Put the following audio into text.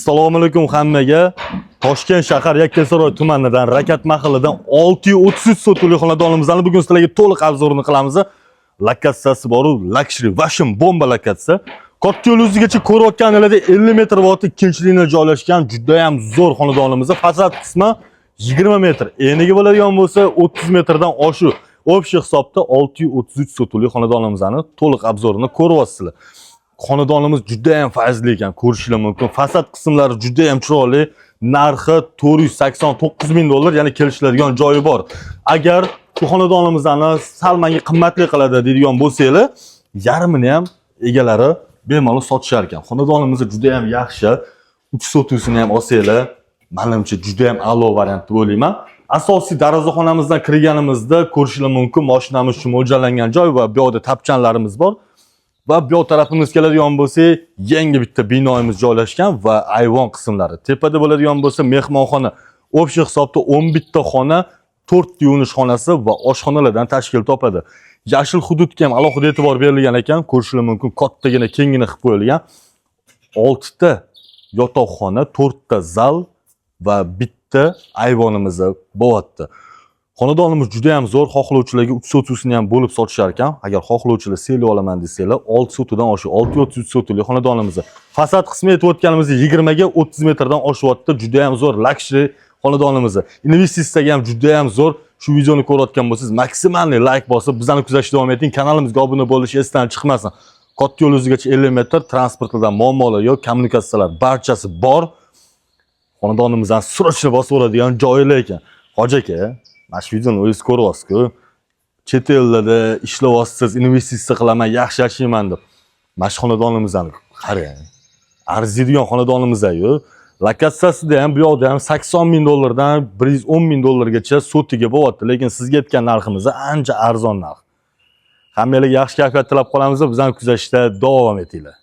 Assalomu alaykum hammaga. Toshkent shahar Yakkasaroy tumanidan Rakat mahallidan 633 sotuli xonadonimizni bugun sizlarga to'liq obzorini qilamiz. Lokatsiyasi bor, luxury, vashim bomba lokatsiya. Katta yo'l o'zigacha ko'rayotganingizda 50 metr vaqt ikkinchi liniyada joylashgan juda ham zo'r xonadonimiz. Fasad qismi 20 metr, eniga bo'ladigan bo'lsa 30 metrdan oshiq. Общий hisobda 633 sotuli xonadonimizni to'liq obzorini ko'ryapsizlar. Xonadonimiz juda ham fayzli ekan, ko'rishinglar mumkin. Fasad qismlari juda ham chiroyli. Narxi 489 ming dollar, ya'ni kelishiladigan joyi bor. Agar bu xonadonimizni sal menga qimmatli qiladi deydigan bo'lsanglar, yarmini ham egalari bemalol sotishar ekan. Xonadonimiz juda ham yaxshi. 3 sotusini ham olsanglar, menimcha juda ham a'lo variant deb o'ylayman. Asosiy darvozaxonamizdan kirganimizda ko'rishinglar mumkin, mashinamiz uchun mo'ljallangan joy va bu yerda tapchanlarimiz bor. Va bu tarafimizga keladigan bo'lsa, yangi bitta binoyimiz joylashgan va ayvon qismlari. Tepada bo'ladigan bo'lsa, mehmonxona. Общий hisobda 11 ta xona, 4 ta yuvinish xonasi va oshxonalardan tashkil topadi. Yashil hududga ham alohida e'tibor berilgan ekan, ko'rishinglar mumkin, kattagina, kengina qilib qo'yilgan. 6 ta yotoqxona, 4 ta zal va bitta ayvonimiz bo'lyapti. Xonadonimiz juda ham zo'r, xohlovchilarga 3 sotusini ham bo'lib sotishar ekan. Agar xohlovchilar seli olaman desanglar, 6 sotudan oshiq, 633 sotuli xonadonimiz. Fasad qismi aytib o'tganimizda 20 ga 30 metrdan oshyapti. Juda ham zo'r luxury xonadonimiz. Investitsiyaga ham juda ham zo'r. Shu videoni ko'rayotgan bo'lsangiz, maksimalni like bosib, bizani kuzatishda davom eting. Kanalimizga obuna bo'lish esdan chiqmasin. Katta yo'l o'zigacha 50 metr, transportdan muammolar yo'q, kommunikatsiyalar barchasi bor. Xonadonimizdan suratlab bosib o'radigan joylar ekan. Hoji aka, mana shu videoni o'zingiz ko'ryapsiz-ku. Chet ellarda ishlayapsiz, investitsiya qilaman, yaxshi yashayman deb. Mana shu xonadonimizni qarang. Arziydigan xonadonimiz-ku. Lokatsiyasida ham, bu yoqda ham 80 ming dollardan 110 ming dollargacha sotiga bo'lyapti, lekin sizga aytgan narximiz ancha arzon narx. Hammalarga yaxshi kayfiyat tilab qolamiz va bizani kuzatishda davom etinglar.